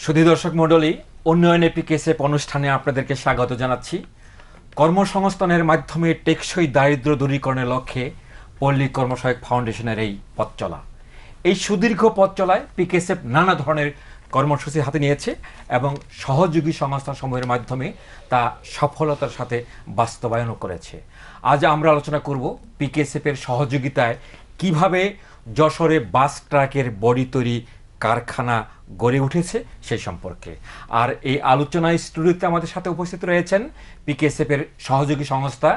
সুধী দর্শক মণ্ডলী, উন্নয়নে পিকেএসএফ অনুষ্ঠানে আপনাদেরকে স্বাগত জানাচ্ছি। কর্মসংস্থানের মাধ্যমে টেকসই দারিদ্র্য দূরীকরণের লক্ষ্যে পল্লী কর্মসহায়ক ফাউন্ডেশনের এই পথ চলা। এই সুদীর্ঘ পথ চলায় পিকেএসএফ নানা ধরনের কর্মসূচি হাতে নিয়েছে এবং সহযোগী সংস্থাসমূহের মাধ্যমে তা সফলতার সাথে বাস্তবায়নও করেছে। আজ আমরা আলোচনা করব পিকেএসএফের সহযোগিতায় কিভাবে যশোরে বাস ট্রাকের বডি তৈরি কারখানা গড়ে উঠেছে সেই সম্পর্কে। আর এই আলোচনায় স্টুডিওতে আমাদের সাথে উপস্থিত রয়েছেন পিকেএসএফের সহযোগী সংস্থা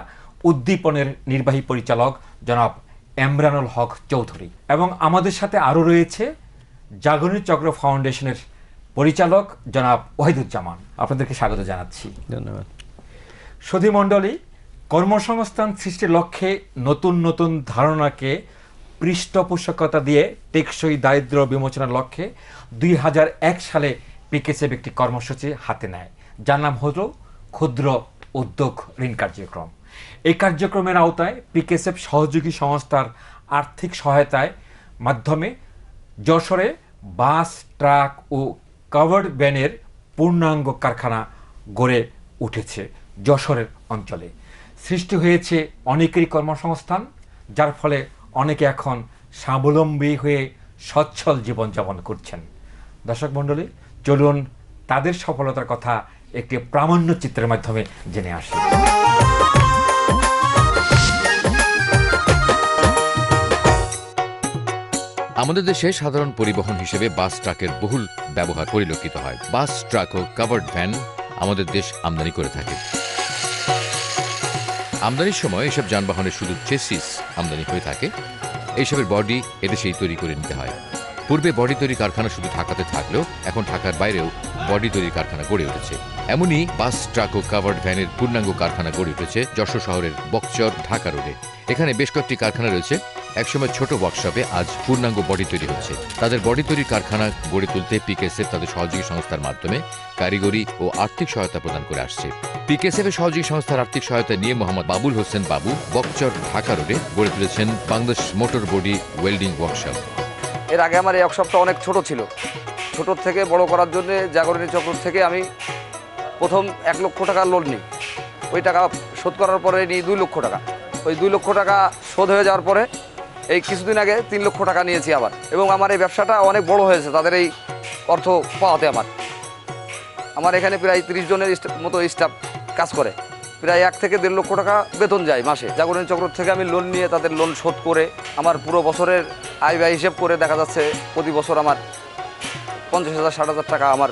উদ্দীপনের নির্বাহী পরিচালক জনাব এমরানুল হক চৌধুরী, এবং আমাদের সাথে আরও রয়েছে জাগরণী চক্র ফাউন্ডেশনের পরিচালক জনাব ওয়াহিদুজ্জামান। আপনাদেরকে স্বাগত জানাচ্ছি। ধন্যবাদ। সুধী মণ্ডলী, কর্মসংস্থান সৃষ্টির লক্ষ্যে নতুন নতুন ধারণাকে পৃষ্ঠপোষকতা দিয়ে টেকসই দারিদ্র্য বিমোচনের লক্ষ্যে 2001 সালে পিকেএসএফ একটি কর্মসূচি হাতে নেয়, যার নাম হল ক্ষুদ্র উদ্যোগ ঋণ কার্যক্রম। এই কার্যক্রমের আওতায় পিকেএসএফ সহযোগী সংস্থার আর্থিক সহায়তায় মাধ্যমে যশোরে বাস, ট্রাক ও কাভার্ড ভ্যানের পূর্ণাঙ্গ কারখানা গড়ে উঠেছে। যশোরের অঞ্চলে সৃষ্টি হয়েছে অনেকেরই কর্মসংস্থান, যার ফলে অনেকে এখন স্বাবলম্বী হয়ে সচ্ছল জীবনযাপন করছেন। দর্শক মণ্ডলী, চলুন তাদের সফলতার কথা একটি প্রামাণ্য চিত্রের মাধ্যমে জেনে আসি। আমাদের দেশে সাধারণ পরিবহন হিসেবে বাস ট্রাকের বহুল ব্যবহার পরিলক্ষিত হয়। বাস, ট্রাক ও কাভার্ড ভ্যান আমাদের দেশ আমদানি করে থাকে। আমদানির সময় এসব যানবাহনের শুধু চেসিস আমদানি হয়ে থাকে। এইসবের বডি এদেশেই তৈরি করে নিতে হয়। পূর্বে বডি তৈরি কারখানা শুধু ঢাকাতে থাকলেও এখন ঢাকার বাইরেও বডি তৈরি কারখানা গড়ে উঠেছে। এমনই বাস, ট্রাক ও কাভার্ড ভ্যানের পূর্ণাঙ্গ কারখানা গড়ে উঠেছে যশোর শহরের বকচর ঢাকা রোডে। এখানে বেশ কয়েকটি কারখানা রয়েছে। একসময় ছোট ওয়ার্কশপে আজ পূর্ণাঙ্গ বডি তৈরি হচ্ছে। তাদের বডি তৈরির কারখানা গড়ে তুলতে পিকেএসএফ তাদের সহযোগী সংস্থার মাধ্যমে কারিগরি ও আর্থিক সহায়তা প্রদান করে আসছে। পিকেএসএফের সহযোগী সংস্থার আর্থিক সহায়তা নিয়ে মোহাম্মদ বাবুল হোসেন বাবু বকচর ঢাকা রোডে গড়ে তুলেছেন Bangladesh motor body welding workshop. এর আগে আমার এই ওয়ার্কশপটা অনেক ছোট ছিল। ছোট থেকে বড় করার জন্য জাগরণী চক্র থেকে আমি প্রথম 1 লক্ষ টাকা লোন নিই। ওই টাকা শোধ করার পরে নিই 2 লক্ষ টাকা। ওই 2 লক্ষ টাকা শোধ হয়ে যাওয়ার পরে এই কিছুদিন আগে 3 লক্ষ টাকা নিয়েছি আবার, এবং আমার এই ব্যবসাটা অনেক বড় হয়েছে তাদের এই অর্থ পাওয়াতে। আমার এখানে প্রায় 30 জনের মতো স্টাফ কাজ করে। প্রায় 1 থেকে 1.5 লক্ষ টাকা বেতন যায় মাসে। জাগরণী চক্র থেকে আমি লোন নিয়ে তাদের লোন শোধ করে আমার পুরো বছরের আয় ব্যয় হিসেব করে দেখা যাচ্ছে প্রতি বছর আমার 50,000 60,000 টাকা আমার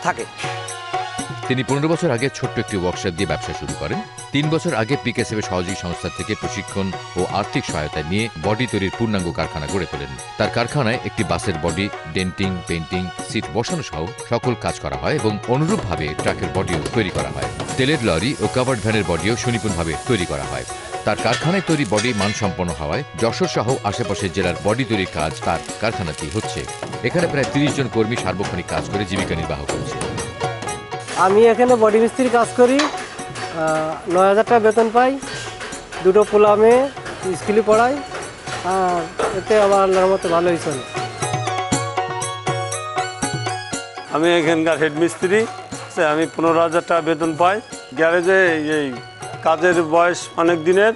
থাকে। তিনি 15 বছর আগে ছোট্ট একটি ওয়ার্কশপ দিয়ে ব্যবসা শুরু করেন। 3 বছর আগে পিকেএসএফ সহযোগী সংস্থা থেকে প্রশিক্ষণ ও আর্থিক সহায়তা নিয়ে বডি তৈরির পূর্ণাঙ্গ কারখানা গড়ে তোলেন। তার কারখানায় একটি বাসের বডি, ডেন্টিং, পেইন্টিং, সিট বসানো সহ সকল কাজ করা হয় এবং অনুরূপভাবে ট্রাকের বডিও তৈরি করা হয়। তেলের লরি ও কাভার্ড ভ্যানের বডিও সুনিপুণভাবে তৈরি করা হয়। তার কারখানায় তৈরি বডি মানসম্পন্ন হওয়ায় যশোর সহ আশেপাশের জেলার বডি তৈরির কাজ তার কারখানাতেই হচ্ছে। এখানে প্রায় 30 জন কর্মী সার্বক্ষণিক কাজ করে জীবিকা নির্বাহ করছে। আমি এখানে বডি মিস্ত্রি কাজ করি, 9,000 টাকা বেতন পাই। 2টো পোলা মেয়ে স্কুলে পড়াই, আর এতে আমার আল্লাহর মতো ভালোই চলে। আমি এখানকার হেড মিস্ত্রি, আমি 15,000 টাকা বেতন পাই। গ্যারেজে এই কাজের বয়স অনেক দিনের।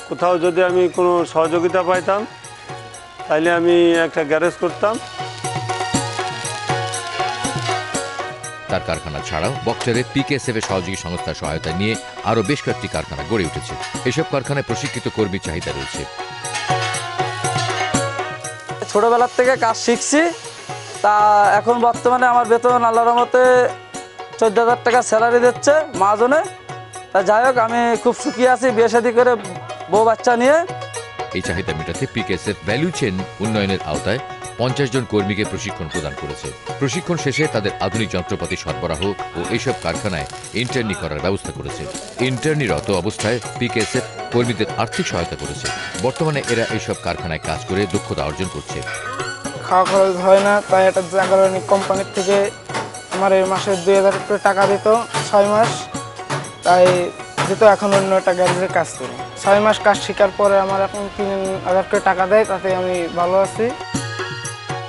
কোথাও যদি আমি কোনো সহযোগিতা পাইতাম তাহলে আমি একটা গ্যারেজ করতাম। তার কারখানা ছাড়াও বকচরে পিকেএসএফ সহযোগী সংস্থার সহায়তা নিয়ে আরও বেশ কয়েকটি কারখানা গড়ে উঠেছে। এসব কারখানায় প্রশিক্ষিত কর্মীর চাহিদা রয়েছে। ছোটবেলার থেকে কাজ শিখছি, তা এখন বর্তমানে আমার বেতন আল্লাহর রহমতে 14,000 টাকা স্যালারি দিচ্ছে মাহাজনে। তা যাই হোক, আমি খুব সুখী আছি বিয়ে শাদী করে বউ বাচ্চা নিয়ে। এই চাহিদা মেটাতে পিকেএসএফ ভ্যালু চেইন উন্নয়নের আওতায় 50 জন কর্মীকে প্রশিক্ষণ প্রদান করেছে। প্রশিক্ষণ শেষে তাদের আধুনিক যন্ত্রপাতি সরবরাহ ও এইসব কারখানায় ইন্টার্নি করার ব্যবস্থা করেছে। ইন্টার্নিরত অবস্থায় পিকেএসএফ কর্মীদের আর্থিক সহায়তা করেছে। বর্তমানে এরা এইসব কারখানায় কাজ করে দক্ষতা অর্জন করছে। খাওয়া খরচ হয় না, তাই একটা জাগরণী কোম্পানির থেকে আমার এই মাসে 2,000 টাকা দিত 6 মাস। তাই যেহেতু এখন অন্য একটা গ্যারেজে কাজ করি, 6 মাস কাজ শেখার পরে আমার এখন 3,000 টাকা দেয়, তাতে আমি ভালো আছি।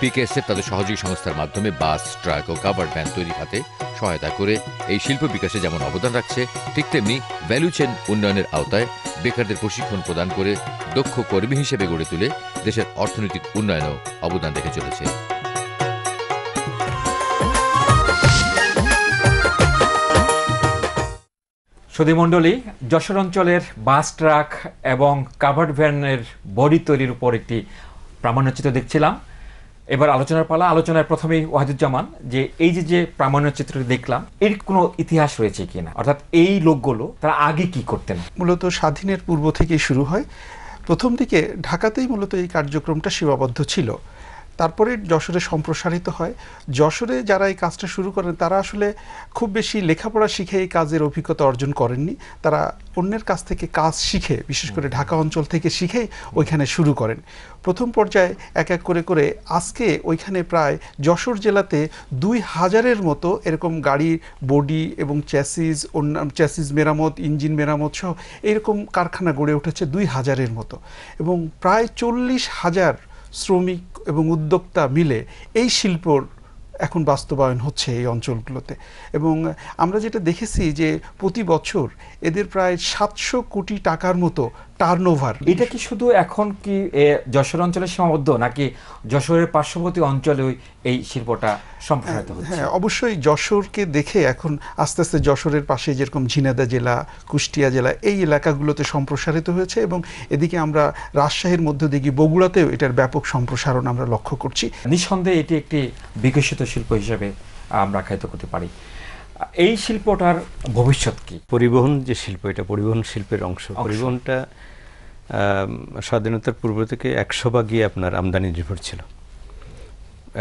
পিকেএসএফ তাদের সহযোগী সংস্থার মাধ্যমে বাস, ট্রাক ও কাভার্ড ভ্যান তৈরি খাতে সহায়তা করে এই শিল্প বিকাশে যেমন অবদান রাখছে, ঠিক তেমনি ভ্যালু চেইন উন্নয়নের আওতায় বেকারদের প্রশিক্ষণ প্রদান করে দক্ষ কর্মী হিসেবে গড়ে তুলে দেশের অর্থনৈতিক উন্নয়নেও অবদান রেখে চলেছে। সুধীমণ্ডলী, যশোর অঞ্চলের বাস, ট্রাক এবং কাভার্ড ভ্যানের বডি তৈরির উপর একটি প্রামাণ্যচিত্র দেখছিলাম। এবার আলোচনার পালা। আলোচনার প্রথমেই ওয়াহিদুজ্জামান, যে এই যে প্রামাণ্যচিত্রটি দেখলাম, এর কোনো ইতিহাস রয়েছে কিনা, অর্থাৎ এই লোকগুলো তারা আগে কি করতেন? মূলত স্বাধীনের পূর্ব থেকেই শুরু হয়। প্রথম দিকে ঢাকাতেই মূলত এই কার্যক্রমটা সীমাবদ্ধ ছিল, তারপরে যশোরে সম্প্রসারিত হয়। যশোরে যারা এই কাজটা শুরু করেন তারা আসলে খুব বেশি লেখাপড়া শিখে এই কাজের অভিজ্ঞতা অর্জন করেননি, তারা অন্যের কাছ থেকে কাজ শিখে, বিশেষ করে ঢাকা অঞ্চল থেকে শিখেই ওইখানে শুরু করেন। প্রথম পর্যায়ে এক এক করে করে আজকে ওইখানে প্রায় যশোর জেলাতে 2000-এর মতো এরকম গাড়ির বডি এবং চ্যাসিস মেরামত, ইঞ্জিন মেরামত সহ এরকম কারখানা গড়ে উঠেছে 2000-এর মতো, এবং প্রায় 40,000 শ্রমিক এবং উদ্যোক্তা মিলে এই শিল্পর এখন বাস্তবায়ন হচ্ছে এই অঞ্চলগুলোতে। এবং আমরা যেটা দেখেছি যে প্রতি বছর এদের প্রায় 700 কোটি টাকার মতো টার্নওভার। এটা কি শুধু এখন কি যশোর অঞ্চলে সীমাবদ্ধ, নাকি যশোরের পার্শ্ববর্তী অঞ্চলেও এই শিল্পটা সম্প্রসারিত হচ্ছে? হ্যাঁ, অবশ্যই যশোরকে দেখে এখন আস্তে আস্তে যশোরের পাশে যেরকম ঝিনাইদহ জেলা, কুষ্টিয়া জেলা, এই এলাকাগুলোতে সম্প্রসারিত হয়েছে, এবং এদিকে আমরা রাজশাহীর মধ্য দিয়ে বগুড়াতেও এটার ব্যাপক সম্প্রসারণ আমরা লক্ষ্য করছি। নিঃসন্দেহে এটি একটি বিকশিত শিল্প হিসেবে আমরা আখ্যায়িত করতে পারি। এই শিল্পটার ভবিষ্যৎ কি? পরিবহন যে শিল্প, এটা পরিবহন শিল্পের অংশ। পরিবহনটা স্বাধীনতার পূর্ব থেকে 100% আপনার আমদানি নির্ভর ছিল,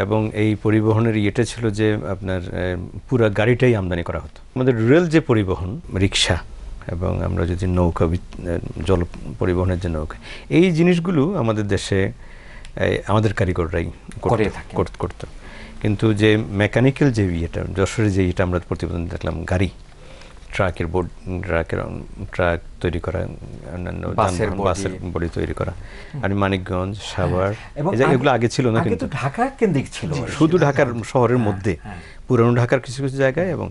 এবং এই পরিবহনের ইয়েটা ছিল যে আপনার পুরা গাড়িটাই আমদানি করা হতো। আমাদের রুরাল যে পরিবহন, রিক্সা, এবং আমরা যদি নৌকা, জল পরিবহনের যে নৌকা, এই জিনিসগুলো আমাদের দেশে আমাদের কারিগররাই করতো। কিন্তু যে মেকানিক্যাল যে ইয়েটা, যশোরে যে ইয়েটা আমরা প্রতিবেদন দেখলাম, গাড়ি, ট্রাক ট্রাক তৈরি করা, অন্যান্য বাসের বডি তৈরি করা, আর মানিকগঞ্জ, সাভার, এগুলো আগে ছিল না, কিন্তু ঢাকা কেন্দ্রিক ছিল, শুধু ঢাকার শহরের মধ্যে, পুরানো ঢাকার কিছু কিছু জায়গায়, এবং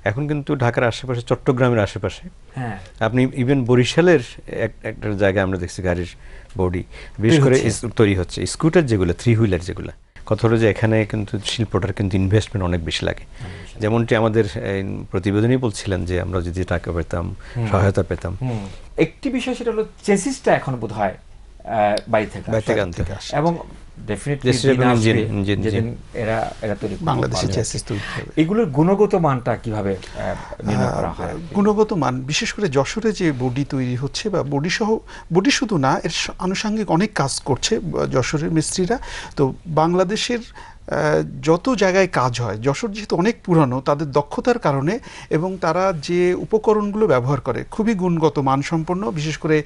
এখন কিন্তু ঢাকার আশেপাশে, চট্টগ্রামের আশেপাশে, আপনি ইভেন বরিশালের একটা জায়গায় আমরা দেখছি গাড়ির বডি বিশেষ করে তৈরি হচ্ছে। স্কুটার যেগুলো, 3 হুইলার যেগুলো, কথা হলো যে এখানে কিন্তু শিল্পটার কিন্তু ইনভেস্টমেন্ট অনেক বেশি লাগে। যেমনটি আমাদের প্রতিবেদনই বলছিলেন যে আমরা যদি টাকা পেতাম, সহায়তা পেতাম। একটি বিষয় সেটা হলো চেসিসটা এখন বোধ হয় বাইরে থেকে আনতে হবে, এবং এগুলোর গুণগত মানটা কিভাবে নির্ণয় করা হয়? গুণগত মান বিশেষ করে যশোরে যে বডি তৈরি হচ্ছে, বা বডি শুধু না, এর আনুষঙ্গিক অনেক কাজ করছে যশোরের মিস্ত্রিরা। তো বাংলাদেশের যত জায়গায় কাজ হয়, যশোর যেহেতু অনেক পুরানো, তাদের দক্ষতার কারণে এবং তারা যে উপকরণগুলো ব্যবহার করে খুবই গুণগত মানসম্পন্ন, বিশেষ করে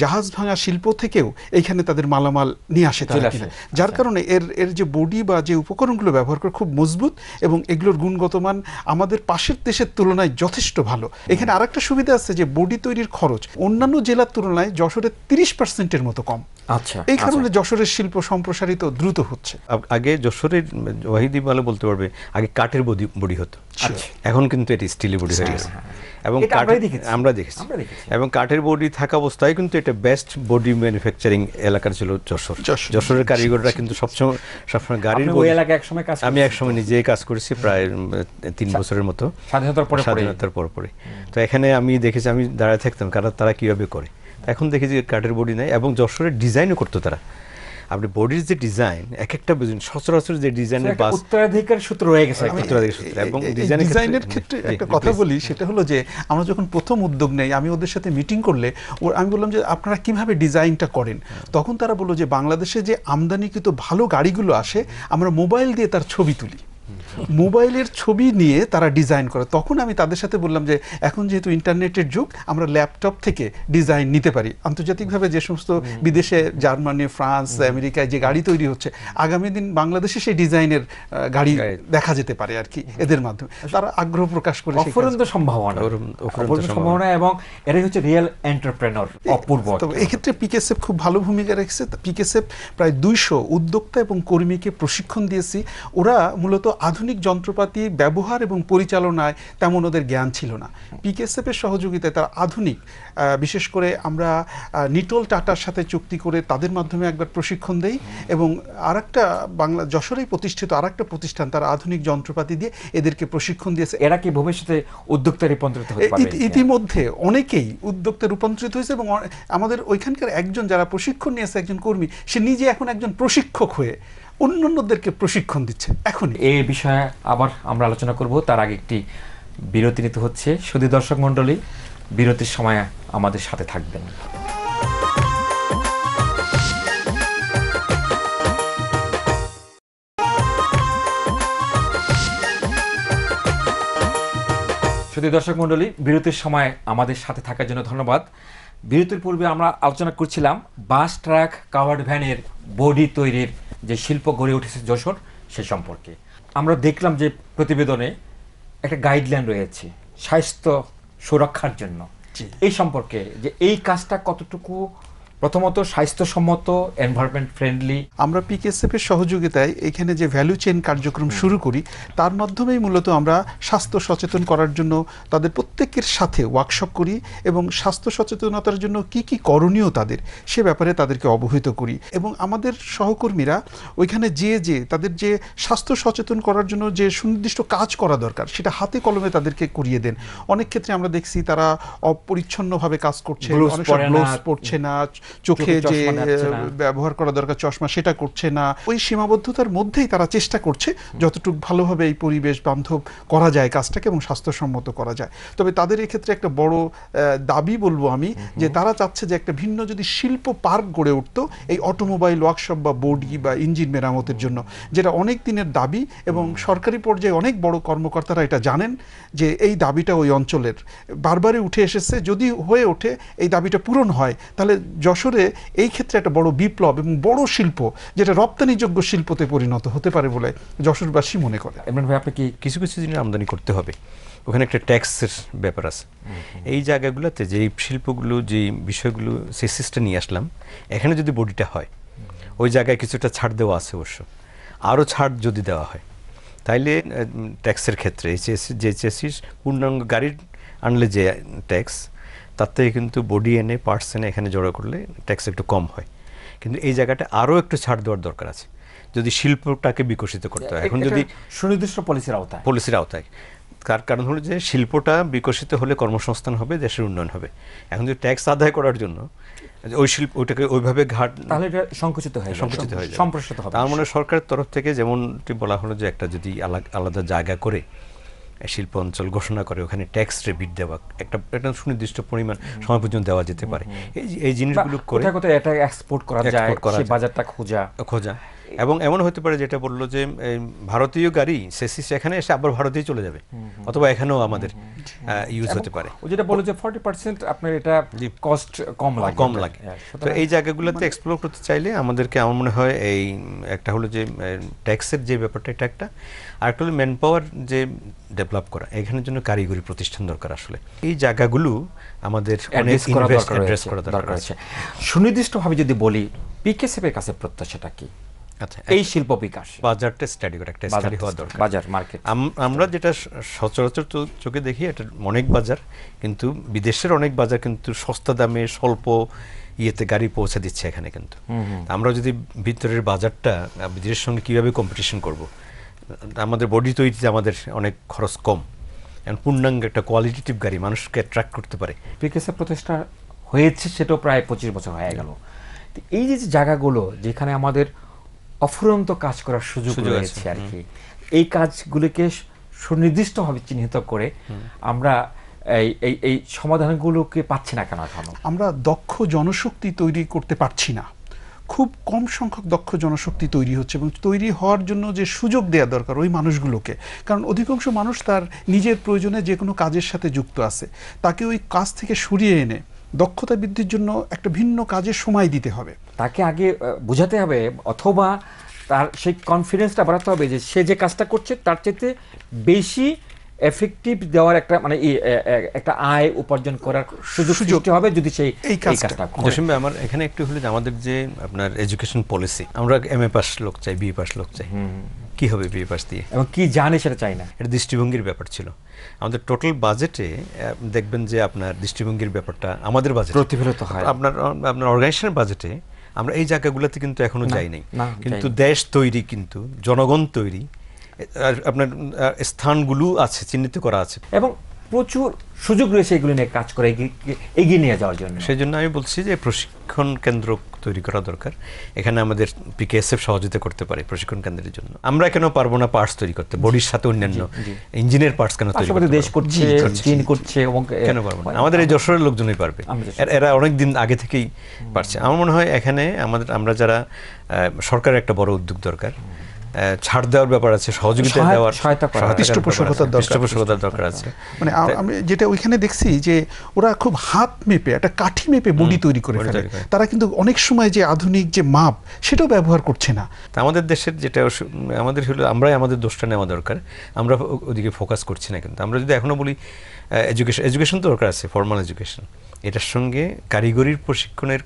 জাহাজ ভাঙা শিল্প থেকেও এইখানে তাদের মালামাল নিয়ে আসে তারা, যার কারণে এর যে বডি বা যে উপকরণগুলো ব্যবহার করে খুব মজবুত, এবং এগুলোর গুণগত মান আমাদের পাশের দেশের তুলনায় যথেষ্ট ভালো। এখানে আরেকটা সুবিধা আছে যে বডি তৈরির খরচ অন্যান্য জেলার তুলনায় যশোরের 30%-এর মতো কম। আচ্ছা, এই কারণে যশোরের শিল্প সম্প্রসারিত দ্রুত হচ্ছে। আগে যশোরের ওয়াহিদি ভালো বলতে পারবে, আগে কাঠের বডি হতো, এখন কিন্তু এটি স্টিলের বডি হয়ে গেছে, এবং আমরা দেখেছি। এবং কাঠের বডি থাকা অবস্থায় কিন্তু এটা বেস্ট বডি ম্যানুফ্যাকচারিং এলাকার ছিল যশোর। যশোরের কারিগররা কিন্তু সবসময় গাড়ির বডি, আমি একসময় নিজেই কাজ করেছি প্রায় 3 বছরের মতো স্বাধীনতার পরে। তো এখানে আমি দেখেছি, আমি দাঁড়ায় থাকতাম তারা কিভাবে করে। এখন দেখি যে কাঠের বডি নাই, এবং যশোরের ডিজাইনও করতো তারা। আপনি বডির যে ডিজাইন, এক একটা সচরাচর যে ডিজাইনের বাস উত্তরাধিকার সূত্র রয়ে গেছে, এবং ডিজাইনের ক্ষেত্রে একটা কথা বলি, সেটা হলো যে আমরা যখন প্রথম উদ্যোগ নেই, আমি ওদের সাথে মিটিং করলে আমি বললাম যে আপনারা কিভাবে ডিজাইনটা করেন, তখন তারা বললো যে বাংলাদেশে যে আমদানিকৃত ভালো গাড়িগুলো আসে, আমরা মোবাইল দিয়ে তার ছবি তুলি, মোবাইলের ছবি নিয়ে তারা ডিজাইন করে। তখন আমি তাদের সাথে বললাম যে এখন যেহেতু ইন্টারনেটের যুগ, আমরা ল্যাপটপ থেকে ডিজাইন নিতে পারি। আন্তর্জাতিকভাবে যে সমস্ত বিদেশে জার্মানি, ফ্রান্স, আমেরিকায় যে গাড়ি তৈরি হচ্ছে, আগামী দিন বাংলাদেশে সেই ডিজাইনের গাড়ি দেখা যেতে পারে আর কি এদের মাধ্যমে। তারা আগ্রহ প্রকাশ করে অফুরন্ত সম্ভাবনা, অফুরন্ত সম্ভাবনা, এবং এটাই হচ্ছে রিয়েল এন্টারপ্রেনার। অপূর্ব। তবে এক্ষেত্রে পিকেএসএফ খুব ভালো ভূমিকা রেখেছে। পিকেএসএফ প্রায় 200 উদ্যোক্তা এবং কর্মীকে প্রশিক্ষণ দিয়েছি। ওরা মূলত আধুনিক যন্ত্রপাতি ব্যবহার এবং পরিচালনায় তেমন ওদের জ্ঞান ছিল না। পিকেএসএফ এর সহযোগিতায় তারা আধুনিক, বিশেষ করে আমরা নিটল টাটার সাথে চুক্তি করে তাদের মাধ্যমে একবার প্রশিক্ষণ দেই, এবং আরেকটা বাংলা যশোরেই প্রতিষ্ঠিত আরেকটা প্রতিষ্ঠান তারা আধুনিক যন্ত্রপাতি দিয়ে এদেরকে প্রশিক্ষণ দিয়েছে। এরা কি ভবিষ্যতে উদ্যোক্তায় রূপান্তরিত হতে পারবে? ইতিমধ্যে অনেকেই উদ্যোক্তায় রূপান্তরিত হয়েছে, এবং আমাদের ওইখানকার একজন যারা প্রশিক্ষণ নিয়েছে, একজন কর্মী, সে নিজে এখন একজন প্রশিক্ষক হয়ে অন্যান্যদেরকে প্রশিক্ষণ দিচ্ছে এখনই। এই বিষয়ে আবার আমরা আলোচনা করব, তার আগে একটি বিরতি নিতে হচ্ছে। শুধু দর্শক মণ্ডলী, বিরতির সময় আমাদের সাথে থাকবেন। শুধু দর্শক মণ্ডলী, বিরতির সময় আমাদের সাথে থাকার জন্য ধন্যবাদ। বিরতির পূর্বে আমরা আলোচনা করছিলাম বাস, ট্রাক, কাভার্ড ভ্যানের বডি তৈরির যে শিল্প গড়ে উঠেছে যশোর, সে সম্পর্কে আমরা দেখলাম যে প্রতিবেদনে একটা গাইডলাইন রয়েছে স্বাস্থ্য সুরক্ষার জন্য। এই সম্পর্কে যে এই কাজটা কতটুকু প্রথমত স্বাস্থ্যসম্মত, এনভায়রনমেন্ট ফ্রেন্ডলি। আমরা পিকেএসএফ এর সহযোগিতায় এখানে যে ভ্যালু চেইন কার্যক্রম শুরু করি, তার মাধ্যমেই মূলত আমরা স্বাস্থ্য সচেতন করার জন্য তাদের প্রত্যেকের সাথে ওয়ার্কশপ করি, এবং স্বাস্থ্য সচেতনতার জন্য কি কি করণীয় তাদের, সে ব্যাপারে তাদেরকে অবহিত করি। এবং আমাদের সহকর্মীরা ওইখানে যে তাদের যে স্বাস্থ্য সচেতন করার জন্য যে সুনির্দিষ্ট কাজ করা দরকার, সেটা হাতে কলমে তাদেরকে করিয়ে দেন। অনেক ক্ষেত্রে আমরা দেখছি তারা অপরিচ্ছন্নভাবে কাজ করছে, অনেক সময় গ্লোভস পরছে না, চোখে যে ব্যবহার করা দরকার চশমা, সেটা করছে না। ওই সীমাবদ্ধতার মধ্যেই তারা চেষ্টা করছে যতটুকু ভালোভাবে এই পরিবেশ বান্ধব করা যায় কাজটাকে এবং স্বাস্থ্যসম্মত করা যায়। তবে তাদের এই ক্ষেত্রে একটা বড় দাবি বলবো আমি, যে তারা চাচ্ছে যে একটা ভিন্ন যদি শিল্প পার্ক গড়ে উঠতো এই অটোমোবাইল ওয়ার্কশপ বা বডি বা ইঞ্জিন মেরামতের জন্য, যেটা অনেক দিনের দাবি, এবং সরকারি পর্যায়ে অনেক বড় কর্মকর্তারা এটা জানেন যে এই দাবিটা ওই অঞ্চলের বারবারই উঠে এসেছে। যদি হয়ে ওঠে, এই দাবিটা পূরণ হয়, তাহলে যশোরে এই ক্ষেত্রে একটা বড় বিপ্লব এবং বড় শিল্প, যেটা রপ্তানিযোগ্য শিল্পতে পরিণত হতে পারে বলে যশোরবাসী মনে করে। ইমরান ভাই, আপনি কি কিছু কিছু জিনিস আমদানি করতে হবে, ওখানে একটা ট্যাক্সের ব্যাপার আছে। এই জায়গাগুলোতে যে শিল্পগুলো, যে বিষয়গুলো সেসিসটা নিয়ে আসলাম, এখানে যদি বডিটা হয়, ওই জায়গায় কিছুটা ছাড় দেওয়া আছে অবশ্য, আরও ছাড় যদি দেওয়া হয়, তাইলে ট্যাক্সের ক্ষেত্রে যে চেসিস পূর্ণাঙ্গ গাড়ির আনলে যে ট্যাক্স, তার থেকে কিন্তু বডি এনে পার্টস এনে এখানে জড়ো করলে ট্যাক্স একটু কম হয়। কিন্তু এই জায়গাটা আরও একটু ছাড় দেওয়ার দরকার আছে যদি শিল্পটাকে বিকশিত করতে হয়। এখন যদি সুনির্দিষ্ট পলিসির আওতায়, তার কারণ হলো যে শিল্পটা বিকশিত হলে কর্মসংস্থান হবে, দেশের উন্নয়ন হবে। এখন যদি ট্যাক্স আদায় করার জন্য ওই শিল্প ওইটাকে ওইভাবে তাহলে এটা সংকুচিত হয়ে যায়, সম্প্রসারিত হবে। তার মানে সরকারের তরফ থেকে যেমনটি বলা হলো যে একটা যদি আলাদা জায়গা করে শিল্প অঞ্চল ঘোষণা করে, ওখানে ট্যাক্স রেবিট দেওয়া, একটা সুনির্দিষ্ট পরিমাণ সময় পর্যন্ত দেওয়া যেতে পারে। এই জিনিসগুলো করে এটা এক্সপোর্ট করা যায়, সেই বাজারটা খোঁজা। এবং এমন হতে পারে যেটা বললো যে ভারতীয় গাড়ি সেসিস এখানে এসে আবার ভারতেই চলে যাবে, অথবা এখানেও আমাদের ইউজ হতে পারে। যেটা বললো যে 40% আপনার এটা কস্ট কম লাগে। তো এই জায়গাগুলোতে এক্সপ্লোর করতে চাইলে আমাদেরকে, আমার মনে হয়, এই একটা হলো যে ট্যাক্সের যে ব্যাপারটা, এটা একটা, আর একটা হলো ম্যান পাওয়ার যে ডেভেলপ করা, এখানের জন্য কারিগরি প্রতিষ্ঠান দরকার। আসলে এই জায়গাগুলো আমাদের অনেক অ্যাড্রেস করা দরকার আছে। সুনির্দিষ্টভাবে যদি বলি, পিকেএসএফ এর কাছে প্রত্যাশাটা কি? আচ্ছা, এই শিল্প বিকাশ বাজারটা স্টাডি করে, একটা স্টাডি হওয়া দরকার। বাজার মার্কেট আমরা যেটা সচরাচর চোখে দেখি, এটা অনেক বাজার, কিন্তু বিদেশের অনেক বাজার কিন্তু সস্তা দামে স্বল্প ইয়েতে গাড়ি পৌঁছে দিচ্ছে এখানে। কিন্তু আমরা যদি ভিতরের বাজারটা বিদেশের সঙ্গে কিভাবে কম্পিটিশন করব, আমাদের বডি তৈরিতে আমাদের অনেক খরচ কম, এখন পূর্ণাঙ্গ একটা কোয়ালিটেটিভ গাড়ি মানুষকে অ্যাট্রাক্ট করতে পারে। পিকেএসএফ প্রতিষ্ঠা হয়েছে, সেটাও প্রায় 25 বছর হয়ে গেল। এই যে জায়গাগুলো যেখানে আমাদের অফুরন্ত কাজ করার সুযোগ রয়েছে আর কি, এই কাজগুলোকে সুনির্দিষ্টভাবে চিহ্নিত করে আমরা এই সমাধানগুলোকে পাচ্ছি না কেন? এখনো আমরা দক্ষ জনশক্তি তৈরি করতে পারছি না। খুব কম সংখ্যক দক্ষ জনশক্তি তৈরি হচ্ছে, এবং তৈরি হওয়ার জন্য যে সুযোগ দেওয়া দরকার ওই মানুষগুলোকে, কারণ অধিকাংশ মানুষ তার নিজের প্রয়োজনে যে কোনো কাজের সাথে যুক্ত আছে, তাকে ওই কাজ থেকে সরিয়ে এনে দক্ষতা বৃদ্ধির জন্য একটা ভিন্ন কাজের সময় দিতে হবে। তাকে আগে বোঝাতে হবে, অথবা তার সেই কনফিডেন্সটা বাড়াতে হবে যে সে যে কাজটা করছে তার চাইতে বেশি এফেক্টিভ দেওয়ার একটা মানে একটা আয় উপার্জন করার সুযোগ সৃষ্টি হবে যদি সেই এই কাজটা করে। জসিম ভাই, আমার এখানে একটু হলো যে আমাদের যে আপনার এডুকেশন পলিসি, আমরা MA পাস লোক চাই, BE পাস লোক চাই, কি হবে BE পাস দিয়ে, এবং কি জানে সেটা চাই না। এটা দৃষ্টিভঙ্গির ব্যাপার ছিল। আমাদের টোটাল বাজেটে দেখবেন যে আপনার দৃষ্টিভঙ্গির ব্যাপারটা আমাদের বাজেটে প্রতিফলিত হয়। আপনার অর্গানাইজেশনের বাজেটে আমরা এই জায়গাগুলোতে কিন্তু এখনো যাই নাই, কিন্তু দেশ তৈরি, কিন্তু জনগণ তৈরি, আপনার স্থানগুলো আছে, চিহ্নিত করা আছে, এবং প্রচুর সুযোগ রয়েছে এগুলো নিয়ে কাজ করে এগিয়ে নিয়ে যাওয়ার জন্য। সেই জন্য আমি বলছি যে প্রশিক্ষণ কেন্দ্র তৈরি করা দরকার। এখানে আমাদের PKSF সহযোগিতা করতে পারে প্রশিক্ষণ কেন্দ্রের জন্য। আমরা কেন পারবো না পার্টস তৈরি করতে, বডির সাথে অন্যান্য ইঞ্জিনের পার্টস কেন তৈরি করতে? দেশ করছে, চীন করছে, এবং কেন পারবো না? আমাদের এই যশোরের লোকজনই পারবে, এরা অনেক দিন আগে থেকেই পারছে। আমার মনে হয় এখানে আমরা যারা সরকারের একটা বড় উদ্যোগ দরকার, ছাড় দেওয়ার ব্যাপার আছে, সহযোগিতা দেওয়ার, পৃষ্ঠপোষকতার দরকার আছে। মানে আমি যেটা ওইখানে দেখছি যে ওরা খুব হাত মেপে, একটা কাঠি মেপে বডি তৈরি করে ফেলে, তারা কিন্তু অনেক সময় যে আধুনিক যে মাপ সেটাও ব্যবহার করছে না। আমাদের দেশের যেটা আমাদের হলো, আমরাই আমাদের দোষটা নেওয়া দরকার, আমরা ওদিকে ফোকাস করছি না। কিন্তু আমরা যদি এখনো বলি এডুকেশন তো দরকার আছে, ফর্মাল এডুকেশন, এটার সঙ্গে কারিগরির প্রশিক্ষণের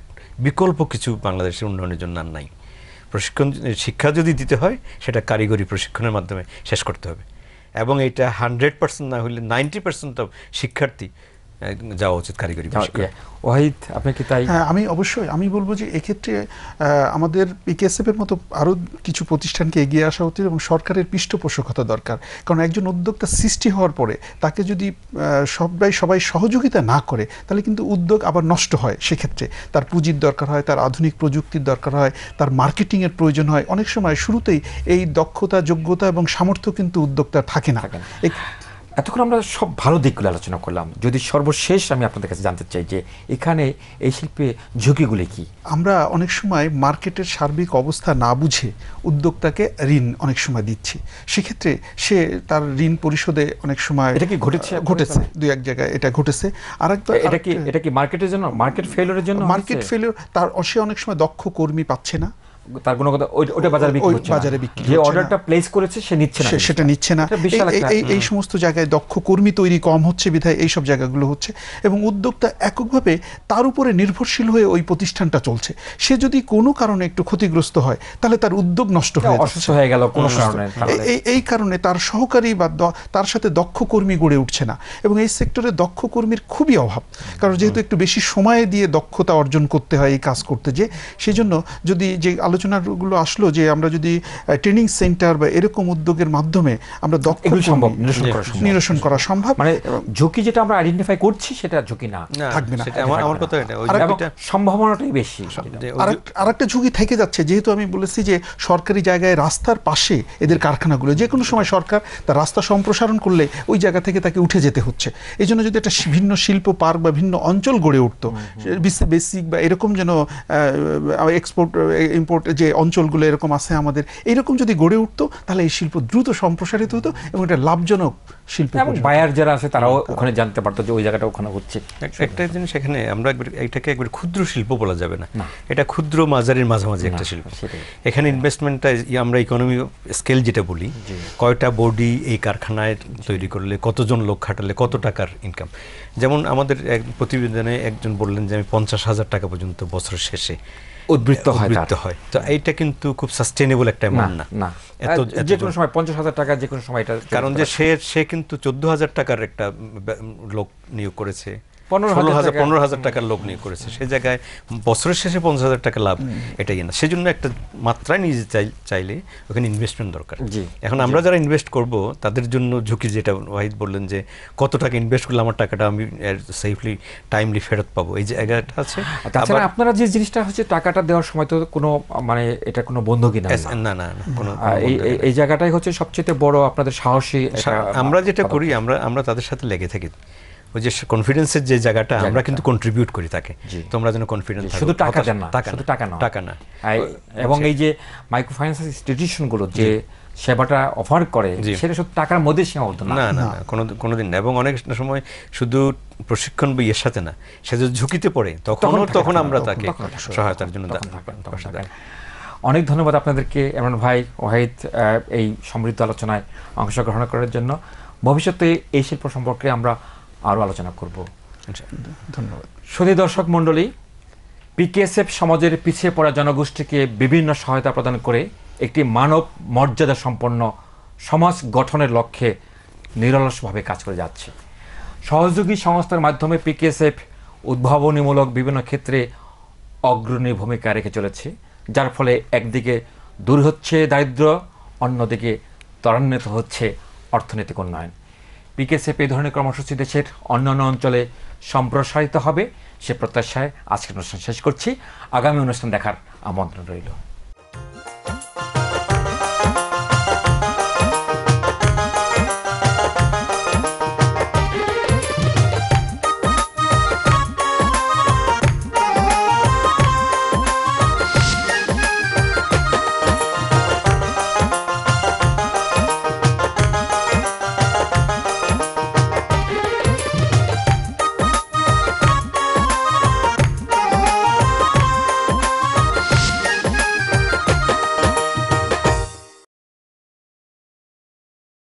বিকল্প কিছু বাংলাদেশের উন্নয়নের জন্য আর নাই। প্রশিক্ষণ শিক্ষা যদি দিতে হয় সেটা কারিগরি প্রশিক্ষণের মাধ্যমে শেষ করতে হবে, এবং এটা 100% না হলে 90% অফ শিক্ষার্থী যাওয়া উচিত কারিগরি প্রশিক্ষণ। ওয়াহিদ, আপনি কি তাই? হ্যাঁ, আমি বলবো যে এক্ষেত্রে আমাদের PKSF এর মতো আরও কিছু প্রতিষ্ঠানকে এগিয়ে আসা উচিত, এবং সরকারের পৃষ্ঠপোষকতা দরকার। কারণ একজন উদ্যোক্তা সৃষ্টি হওয়ার পরে তাকে যদি সবাই সহযোগিতা না করে, তাহলে কিন্তু উদ্যোগ আবার নষ্ট হয়। সেক্ষেত্রে তার পুঁজির দরকার হয়, তার আধুনিক প্রযুক্তির দরকার হয়, তার মার্কেটিংয়ের প্রয়োজন হয়। অনেক সময় শুরুতেই এই দক্ষতা, যোগ্যতা এবং সামর্থ্য কিন্তু উদ্যোক্তার থাকে না। এতক্ষণ আমরা সব ভালো দিকগুলো আলোচনা করলাম, যদি সর্বশেষ আমি আপনাদের কাছে জানতে চাই যে এখানে এই শিল্পে ঝুঁকিগুলি কি? আমরা অনেক সময় মার্কেটের সার্বিক অবস্থা না বুঝে উদ্যোক্তাকে ঋণ অনেক সময় দিচ্ছি, সেক্ষেত্রে সে তার ঋণ পরিশোধে অনেক সময় এটা কি ঘটেছে দুই এক জায়গায় এটা ঘটেছে। আরেকবার এটা কি মার্কেটের জন্য, মার্কেট ফেলিওরের জন্য, মার্কেট ফেলিওর, তার সে অনেক সময় দক্ষ কর্মী পাচ্ছে না, তার কোনো কথা ওটা বাজারে বিক্রি, যে অর্ডারটা প্লেস করেছে সে নিচ্ছে না, সেটা নিচ্ছে না। এই সমস্ত জায়গায় দক্ষ কর্মী তৈরি কম হচ্ছে বিধায় এই সব জায়গাগুলো হচ্ছে, এবং উদ্যোক্তা এককভাবে তার উপরে নির্ভরশীল হয়ে ওই প্রতিষ্ঠানটা চলছে। সে যদি কোনো কারণে একটু ক্ষতিগ্রস্ত হয়, তাহলে তার উদ্যোগ নষ্ট হয়ে গেল কোনো কারণে। এই কারণে তার সহকারী বা তার সাথে দক্ষ কর্মী গড়ে উঠছে না, এবং এই সেক্টরে দক্ষ কর্মীর খুবই অভাব। কারণ যেহেতু একটু বেশি সময় দিয়ে দক্ষতা অর্জন করতে হয় এই কাজ করতে, যে সেই জন্য যদি যে আলোচনাগুলো আসলো যে আমরা যদি ট্রেনিং সেন্টার বা এরকম উদ্যোগের মাধ্যমে আমরা দক্ষ নিরসন করা সম্ভব, মানে ঝুঁকি যেটা আমরা আইডেন্টিফাই করছি সেটা ঝুঁকি না থাকবে না। আমার কথা এটা, সম্ভাবনাটাই বেশি। আরেকটা ঝুঁকি থেকে যাচ্ছে, যেহেতু আমি বলেছি যে সরকারি জায়গায় রাস্তার পাশে এদের কারখানাগুলো, যে কোনো সময় সরকার তার রাস্তা সম্প্রসারণ করলে ওই জায়গা থেকে তাকে উঠে যেতে হচ্ছে। এই জন্য যদি একটা ভিন্ন শিল্প পার্ক বা ভিন্ন অঞ্চল গড়ে উঠতো, বেসিক বা এরকম যেন এক্সপোর্ট ইম্পোর্ট যে অঞ্চলগুলো এরকম আছে আমাদের, এইরকম যদি গড়ে উঠতো, তাহলে এই শিল্প দ্রুত সম্প্রসারিত হতো এবং এটা লাভজনক শিল্প। বায়ার যারা আছে তারাও ওখানে জানতে পারতো যে ওই জায়গাটা ওখানে হচ্ছে। একটা জিনিস এখানে আমরা এটাকে একবার ক্ষুদ্র শিল্প বলা যাবে না, এটা ক্ষুদ্র মাঝারির মাঝামাঝি একটা শিল্প। এখানে ইনভেস্টমেন্টটা আমরা ইকোনমি স্কেল যেটা বলি, কয়টা বডি এই কারখানায় তৈরি করলে, কতজন লোক খাটালে কত টাকার ইনকাম। যেমন আমাদের এক প্রতিবেদনে একজন বললেন যে আমি 50,000 টাকা পর্যন্ত বছরের শেষে উদ্বৃত্ত হয়। তো এইটা কিন্তু খুব সাস্টেনেবল একটা অ্যামাউন্ট না, যে কোনো সময় 50,000 টাকা যে কোনো সময়, কারণ যে সে কিন্তু 14,000 টাকার একটা লোক নিয়োগ করেছে, 15,000 টাকার লোক নিয়োগ করেছে, সেই জায়গায় বছরের শেষে 50,000 টাকা লাভ, এটাই না। সেজন্য একটা মাত্রায় নিজে চাইলে ওখানে ইনভেস্টমেন্ট দরকার। এখন আমরা যারা ইনভেস্ট করব তাদের জন্য ঝুঁকি, যেটা ওয়াহিদ বললেন যে কত টাকা ইনভেস্ট করলে আমার টাকাটা আমি সেফলি টাইমলি ফেরত পাবো, এই জায়গাটা আছে। তাছাড়া আপনারা যে জিনিসটা হচ্ছে টাকাটা দেওয়ার সময় তো কোনো মানে এটা কোনো বন্ধকি না, কোনো এই জায়গাটাই হচ্ছে সবচেয়ে বড় আপনাদের সাহসী। আমরা যেটা করি, আমরা তাদের সাথে লেগে থাকি। ওই যে কনফিডেন্সের যে জায়গাটা আমরা কিন্তু কন্ট্রিবিউট করি তাকে, জি। তোমরা যেন কনফিডেন্ট থাকো, শুধু টাকা দেন না, টাকা শুধু না, টাকা না, টাকা না। এবং এই যে মাইক্রো ফাইন্যান্স ইনস্টিটিউশনগুলো যে সেবাটা অফার করে জি। সেটা শুধু টাকার মধ্যে সীমাবদ্ধ না। না না না, কোনোদিন না। এবং অনেক সময় শুধু প্রশিক্ষণ বা ইয়ের সাথে না, সে যদি ঝুঁকিতে পড়ে তখন আমরা তাকে সহায়তার জন্য পাশে দাঁড়াই। অনেক ধন্যবাদ আপনাদেরকে ইমরান ভাই, ওয়াহিদ, এই সমৃদ্ধ আলোচনায় অংশগ্রহণ করার জন্য। ভবিষ্যতে এই শিল্প সম্পর্কে আমরা আরও আলোচনা করব। ধন্যবাদ। সুধী দর্শক মণ্ডলী, পিকেএসএফ সমাজের পিছিয়ে পড়া জনগোষ্ঠীকে বিভিন্ন সহায়তা প্রদান করে একটি মানব মর্যাদা সম্পন্ন সমাজ গঠনের লক্ষ্যে নিরলসভাবে কাজ করে যাচ্ছে। সহযোগী সংস্থার মাধ্যমে পিকেএসএফ উদ্ভাবনীমূলক বিভিন্ন ক্ষেত্রে অগ্রণী ভূমিকা রেখে চলেছে, যার ফলে একদিকে দূর হচ্ছে দারিদ্র্য, অন্যদিকে ত্বরান্বিত হচ্ছে অর্থনৈতিক উন্নয়ন। পিকেএসএফ এই ধরনের কর্মসূচি দেশের অন্যান্য অঞ্চলে সম্প্রসারিত হবে সে প্রত্যাশায় আজকের অনুষ্ঠান শেষ করছি। আগামী অনুষ্ঠান দেখার আমন্ত্রণ রইল।